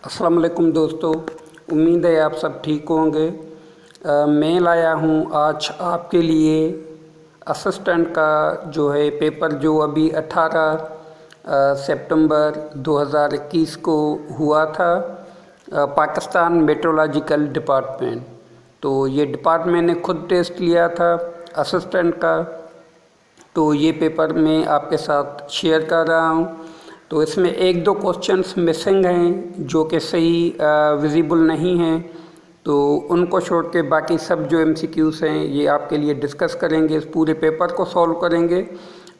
अस्सलाम वालेकुम दोस्तों, उम्मीद है आप सब ठीक होंगे। मैं लाया हूँ आज आपके लिए असिस्टेंट का जो है पेपर, जो अभी 18 सितंबर 2021 को हुआ था, पाकिस्तान मेट्रोलॉजिकल डिपार्टमेंट। तो ये डिपार्टमेंट ने खुद टेस्ट लिया था असिस्टेंट का, तो ये पेपर मैं आपके साथ शेयर कर रहा हूँ। तो इसमें एक दो क्वेश्चंस मिसिंग हैं जो कि सही विजिबल नहीं हैं, तो उनको छोड़ के बाकी सब जो MCQs हैं ये आपके लिए डिस्कस करेंगे, इस पूरे पेपर को सॉल्व करेंगे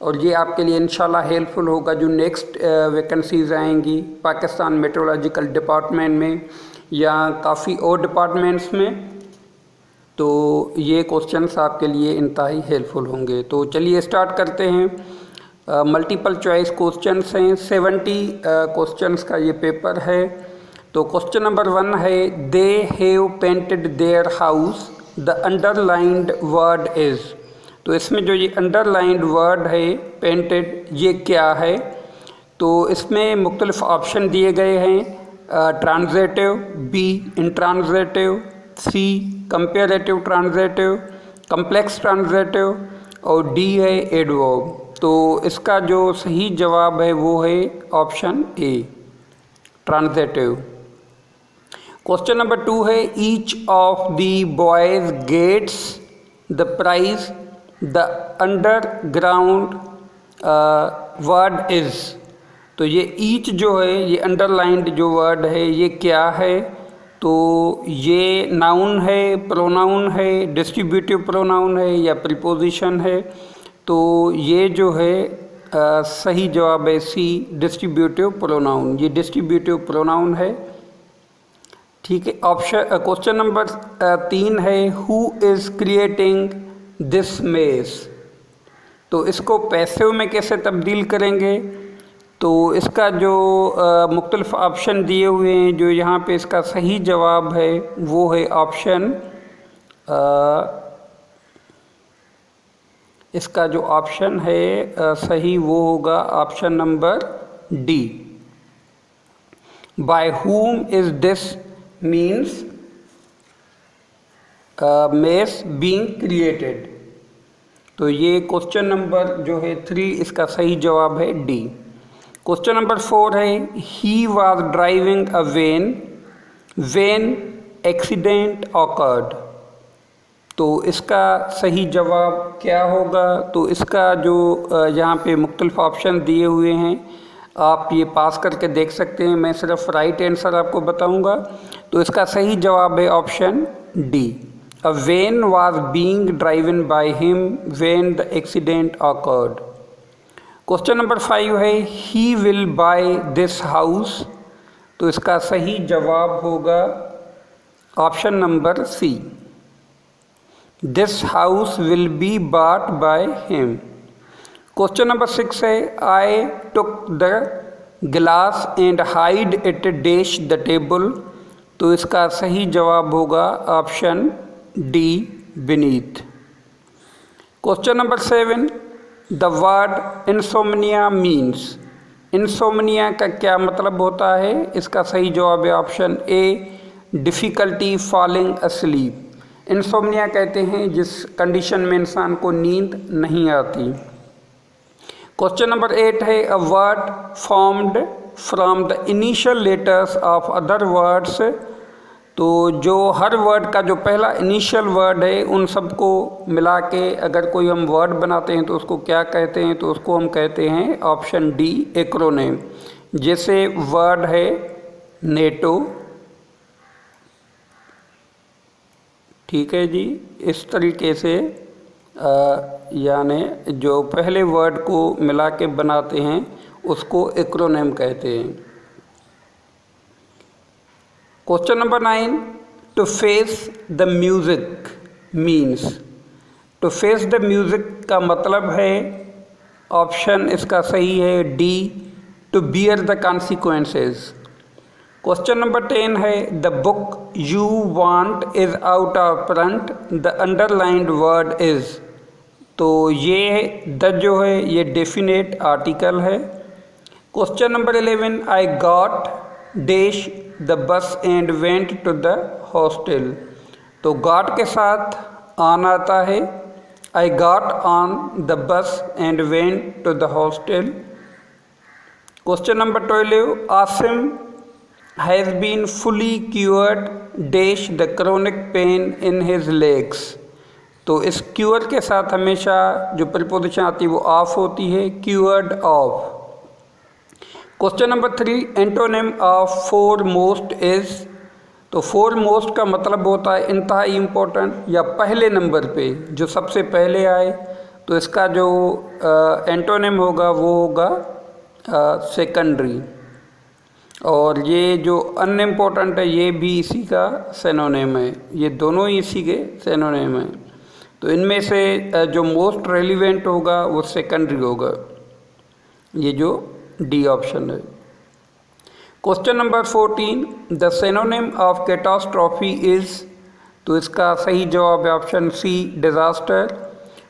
और ये आपके लिए इंशाल्लाह हेल्पफुल होगा जो नेक्स्ट वैकेंसीज़ आएंगी पाकिस्तान मेट्रोलॉजिकल डिपार्टमेंट में या काफ़ी और डिपार्टमेंट्स में। तो ये क्वेश्चंस आपके लिए इंतहाई हेल्पफुल होंगे। तो चलिए स्टार्ट करते हैं। मल्टीपल चॉइस क्वेश्चंस हैं, 70 क्वेश्चंस का ये पेपर है। तो क्वेश्चन नंबर 1 है, they have painted their house, the underlined word is. तो इसमें जो ये अंडरलाइंड वर्ड है पेंटेड, ये क्या है? तो इसमें मुख्तलिफ ऑप्शन दिए गए हैं, transitive, B intransitive, C comparative transitive, complex transitive और डी है एडवर्ब। तो इसका जो सही जवाब है वो है option A, transitive. Question number 2 है, each of the boys gets the prize, the underground word is. तो ये ईच जो है, ये अंडरलाइंड जो वर्ड है, ये क्या है? तो ये नाउन है, प्रोनाउन है, डिस्ट्रीब्यूटिव प्रोनाउन है या प्रीपोजिशन है? तो ये जो है सही जवाब है सी, डिस्ट्रीब्यूटिव प्रोनाउन। ये डिस्ट्रीब्यूटिव प्रोनाउन है, ठीक है। ऑप्शन क्वेश्चन नंबर 3 है, हु इज़ क्रिएटिंग दिस मेज। तो इसको पैसिव में कैसे तब्दील करेंगे? तो इसका जो मुख्तलिफ ऑप्शन दिए हुए हैं, जो यहाँ पे इसका सही जवाब है वो है ऑप्शन, इसका जो ऑप्शन है सही वो होगा option number D, by whom is this means mess being created. तो ये क्वेश्चन नंबर जो है 3, इसका सही जवाब है डी। क्वेश्चन नंबर 4 है, he was driving a when when accident awkward. तो इसका सही जवाब क्या होगा? तो इसका जो यहाँ पे मुख्तलिफ ऑप्शन दिए हुए हैं, आप ये पास करके देख सकते हैं, मैं सिर्फ राइट आंसर आपको बताऊंगा। तो इसका सही जवाब है option D, a van was being driven by him when the accident occurred. Question number 5 है, he will buy this house. तो इसका सही जवाब होगा option number C, this house will be bought by him. Question number 6 है, I took the glass and hide it dash the table. तो इसका सही जवाब होगा option D, beneath. Question number 7, the word insomnia means. Insomnia का क्या मतलब होता है? इसका सही जवाब है ऑप्शन ए, डिफ़िकल्टी फॉलिंग अस्लीप। इंसोम्निया कहते हैं जिस कंडीशन में इंसान को नींद नहीं आती। क्वेश्चन नंबर 8 है, a word formed from the initial letters of other words. तो जो हर वर्ड का जो पहला इनिशियल वर्ड है, उन सबको मिला के अगर कोई हम वर्ड बनाते हैं तो उसको क्या कहते हैं? तो उसको हम कहते हैं ऑप्शन डी, एक्रोनिम। जैसे वर्ड है नेटो, ठीक है जी। इस तरीके से यानी जो पहले वर्ड को मिला के बनाते हैं उसको एक्रोनिम कहते हैं। Question number 9, to face the music means. To face the music का मतलब है ऑप्शन इसका सही है D, to bear the consequences. Question number 10 है, the book you want is out of print, the underlined word is. तो ये the जो है ये डेफिनेट आर्टिकल है। Question number 11, I got dash the bus and went to the hostel. तो got के साथ ऑन आता है। I got on the bus and went to the hostel. Question number 12, Asim has been fully cured dash the chronic pain in his legs. तो इस queer के साथ हमेशा जो प्रीपोजिशन आती है वो ऑफ होती है, cured of. Question number 3, antonym of foremost is. तो फोरमोस्ट का मतलब होता है इंतहाई इम्पोर्टेंट या पहले नंबर पे, जो सबसे पहले आए। तो इसका जो एंटोनिम होगा वो होगा सेकेंडरी। और ये जो अनइम्पोर्टेंट है ये भी इसी का सिनोनिम है, ये दोनों ही इसी के सिनोनिम हैं। तो इनमें से जो मोस्ट रेलिवेंट होगा वो सेकेंडरी होगा, ये जो डी ऑप्शन है। Question number 14, the synonym of catastrophe is. तो इसका सही जवाब है option C, disaster.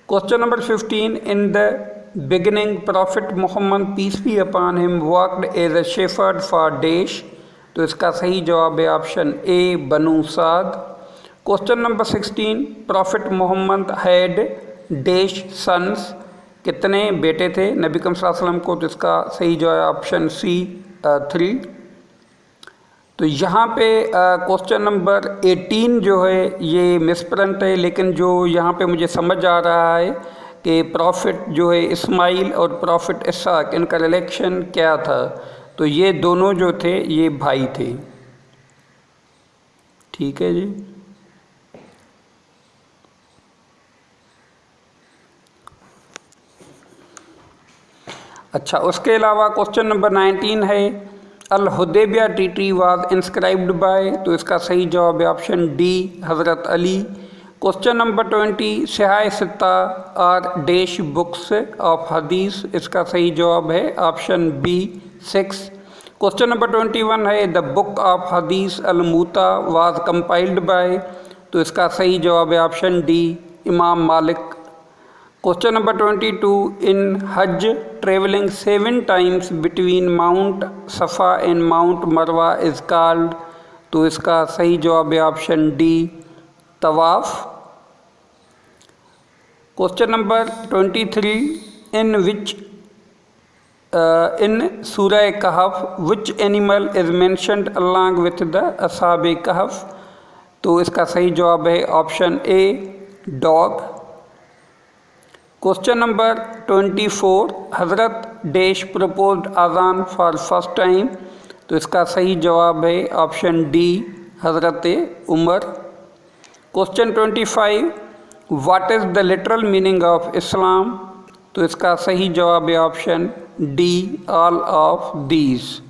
Question number 15, in the beginning prophet Muhammad peace be upon him worked as a shepherd for dash. तो इसका सही जवाब है option A, Banu Saad. Question number 16, prophet Muhammad had dash sons. कितने बेटे थे नबी करीम सल्लल्लाहु अलैहि वसल्लम को। तो इसका सही जवाब है ऑप्शन सी, 3। तो यहाँ पे क्वेश्चन नंबर 18 जो है ये मिसप्रिंट है, लेकिन जो यहाँ पे मुझे समझ आ रहा है कि प्रॉफिट जो है इस्माइल और प्रॉफिट इसहाक, इनका रिलेशन क्या था। तो ये दोनों जो थे ये भाई थे। ठीक है जी। अच्छा, उसके अलावा क्वेश्चन नंबर 19 है, Al Hudaibiya treaty was inscribed by. तो इसका सही जवाब है option D, Hazrat Ali. Question number 20, Sihah Sitta are dash books of Hadith. इसका सही जवाब है ऑप्शन बी, 6। क्वेश्चन नंबर 21 है, द बुक ऑफ हदीस अल मूता वाज कंपाइल्ड बाय। तो इसका सही जवाब है ऑप्शन डी, इमाम मालिक। Question number 22, in Hajj travelling 7 times between Mount Safa and Mount Marwa is called. तो इसका सही जवाब है option D, Tawaf. Question number 23, in which in Surah Kahf which animal is mentioned along with the Ashab Kahf. तो इसका सही जवाब है option A, dog. Question number 24, Hazrat dash proposed Azan for first time. तो इसका सही जवाब है option D, Hazrat Umar. Question 25, what is the literal meaning of Islam. तो इसका सही जवाब है option D, all of these.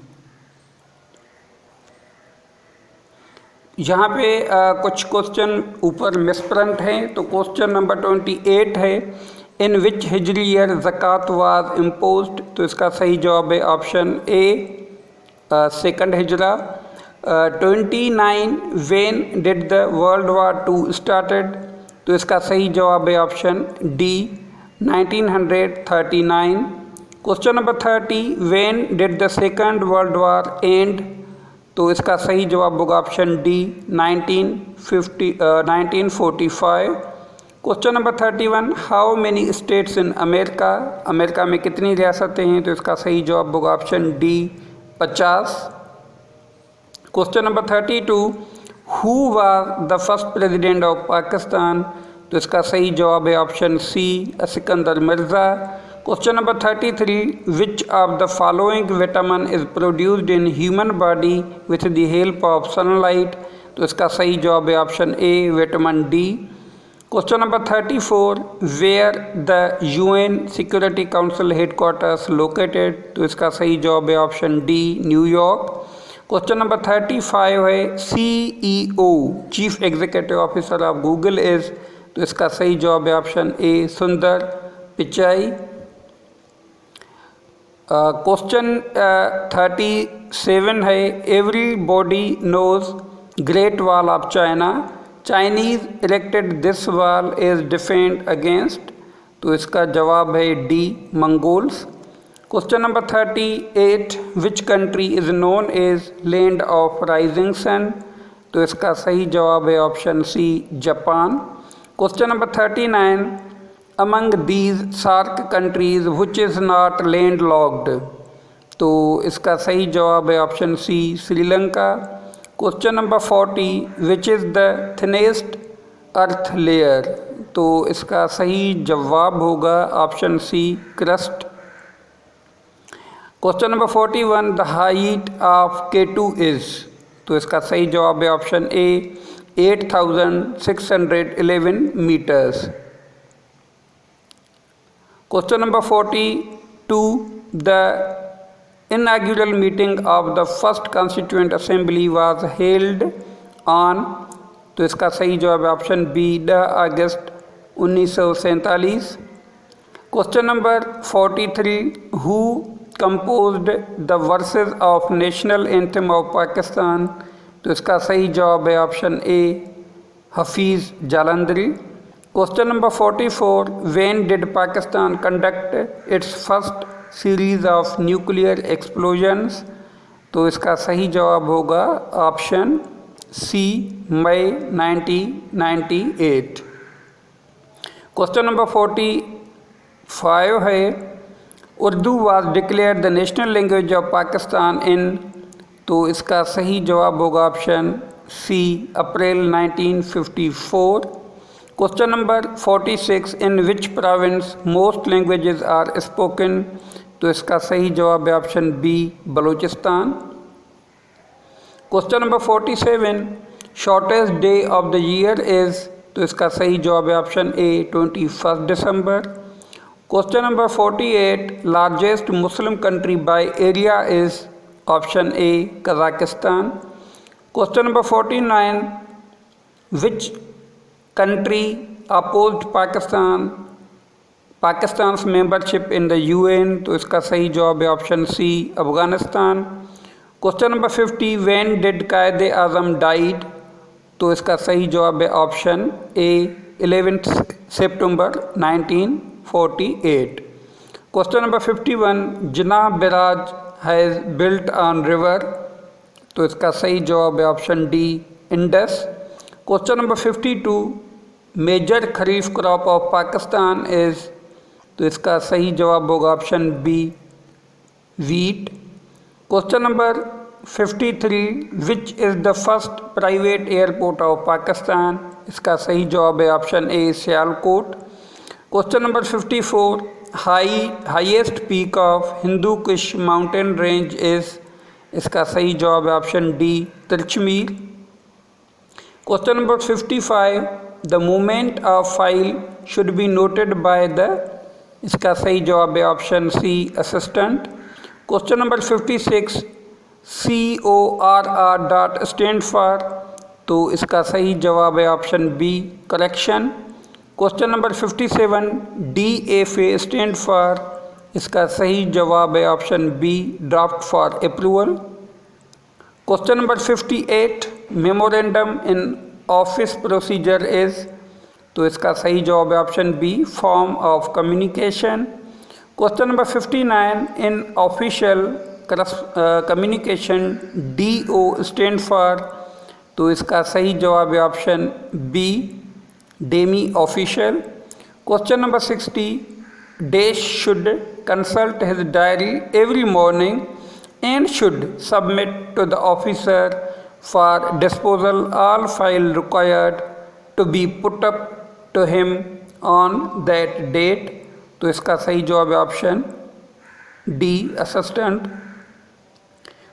यहाँ पे कुछ क्वेश्चन ऊपर मिसप्रिंट हैं। तो क्वेश्चन नंबर 28 है, in which Hijri year Zakat was imposed. तो इसका सही जवाब है option A, second Hijra. 29, when did the world war 2 started. तो इसका सही जवाब है option D, 1939। Question number 30, when did the second world war end. तो इसका सही जवाब होगा option D, 1945। Question number 31, how many states in America. America में कितनी रियासतें हैं। तो इसका सही जवाब होगा option D, 50। Question number 32, who was the first president of Pakistan. तो इसका सही जवाब है option C, Sikandar Mirza. Question number 33, which of the following vitamin is produced in human body with the help of sunlight. तो इसका सही जवाब है option A, vitamin D. Question number 34, where the UN security council headquarters located. तो इसका सही जवाब है option D, New York. Question number 35 है, CEO chief executive officer of Google is. तो इसका सही जवाब है ऑप्शन ए, सुंदर पिचाई। क्वेश्चन 37 है, everybody knows great wall of China. Chinese erected this wall is defend against. तो इसका जवाब है D, Mongols. Question number 38, which country is known as land of rising sun? तो इसका सही जवाब है option C, Japan. Question number 39, among these SAARC countries which is not landlocked? तो इसका सही जवाब है option C, Sri Lanka. Question number 40, which is the thinnest earth layer? तो इसका सही जवाब होगा option C, crust. Question number 41, the height of K2 is? तो इसका सही जवाब है option A, 8611 meters. Question number 42, the inaugural meeting of the first constituent assembly was held on? तो इसका सही जवाब है ऑप्शन बी, 10 अगस्त 1947। Question number 43, who composed the verses of national anthem of Pakistan? तो इसका सही जवाब है option A, Hafeez Jalandhari. Question number 44, when did Pakistan conduct its first series of nuclear explosions? तो इसका सही जवाब होगा ऑप्शन सी, मई 1998। क्वेश्चन नंबर 45 है, Urdu was declared the national language of Pakistan in? तो इसका सही जवाब होगा option C, April 1954। Question number 46, in which province most languages are spoken? तो इसका सही जवाब है option B, Balochistan. Question number 47, shortest day of the year is? तो इसका सही जवाब है option A, 21 December. Question number 48, largest Muslim country by area is? Option A, Kazakhstan. Question number 49, which country opposed Pakistan membership in the UN? तो इसका सही जवाब है option C, Afghanistan. Question number 50, when did Quaid-e Azam died? तो इसका सही जवाब है option A, 11 September 1948। Question number 51, Jinnah barrage has built on river? तो इसका सही जवाब है option D, Indus. Question number 52, major kharif crop of Pakistan is? तो इसका सही जवाब होगा option B, wheat. Question number 53, which is the first private airport of Pakistan? इसका सही जवाब है option A, Sialkot. Question number 54, highest peak of Hindu Kush mountain range is? इसका सही जवाब है option D, Tirichmir. Question number 55, the movement of file should be noted by the? इसका सही जवाब है option C, assistant. Question number 56, CORR dot stand for? तो इसका सही जवाब है option B, correction. Question number 57, DFA stand for? इसका सही जवाब है option B, draft for approval. Question number 58, memorandum in office procedure is? तो इसका सही जवाब है option B, form of communication. Question number 59, in official communication DO stand for? तो इसका सही जवाब है option B, demi official. Question number 60, dash should consult his diary every morning and should submit to the officer for disposal all file required to be put up to him on that date? तो इसका सही जवाब है option D, assistant.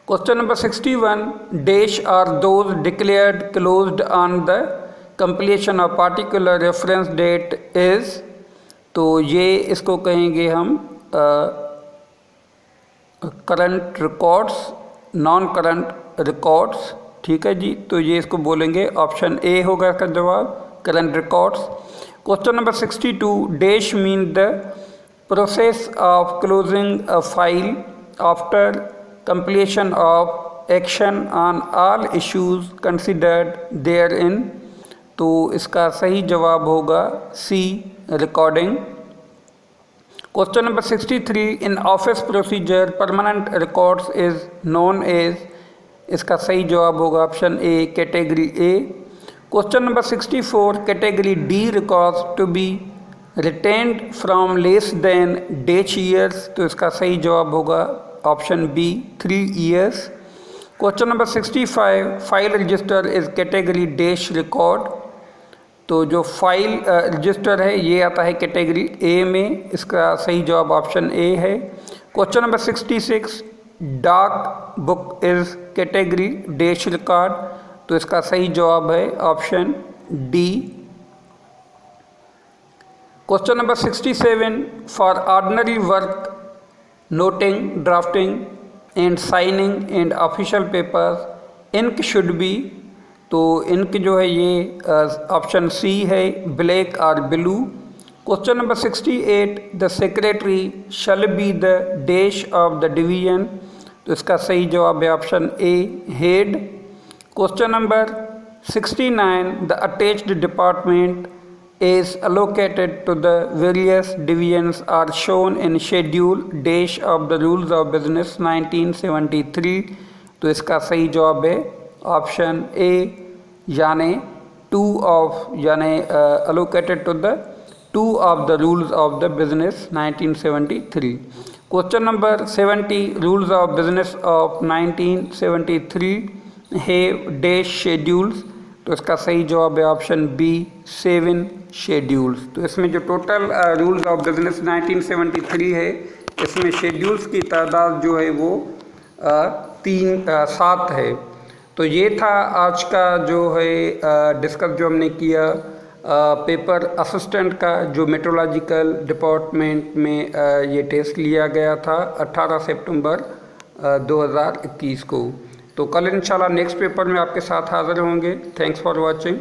Question number 61, dash are those declared closed on the completion of particular reference date is? तो ये इसको कहेंगे हम current records, non current records, ठीक है जी। तो ये इसको बोलेंगे ऑप्शन ए होगा इसका जवाब, current records. Question number 62, dash mean the process of closing a file after completion of action on all issues considered therein? तो इसका सही जवाब होगा C, recording. Question number 63, in office procedure permanent records is known as, इसका सही जवाब होगा option A category A. Question number 64, category D records to be retained from less than dash years, तो इसका सही जवाब होगा option B 3 years. Question number 65, file register is category dash record, तो जो फाइल रजिस्टर है ये आता है कैटेगरी ए में, इसका सही जवाब ऑप्शन ए है। क्वेश्चन नंबर 66, डाक book is category dash record, तो इसका सही जवाब है option D. Question number 67, for ordinary work noting, drafting and signing and official papers ink should be, तो इंक जो है ये ऑप्शन सी है ब्लैक और blue. Question number 68, the secretary shall be the dash of the division, तो इसका सही जवाब है option A head. Question number 69, the attached department is allocated to the various divisions are shown in schedule dash of the rules of business 1973, तो इसका सही जवाब है ऑप्शन ए यानी allocated to the 2 of the rules of the business 1973। Question number 70, rules of business of 1973 have dash schedules, तो इसका सही जवाब है ऑप्शन बी 7 शेड्यूल्स। तो इसमें जो टोटल रूल्स ऑफ बिजनेस 1973 है, इसमें शेड्यूल्स की तादाद जो है वो 7 है। तो ये था आज का जो है डिस्कस जो हमने किया पेपर असिस्टेंट का, जो मेट्रोलॉजिकल डिपार्टमेंट में ये टेस्ट लिया गया था 18 सितंबर 2021 को। तो कल इंशाल्लाह नेक्स्ट पेपर में आपके साथ हाज़िर होंगे। Thanks for watching.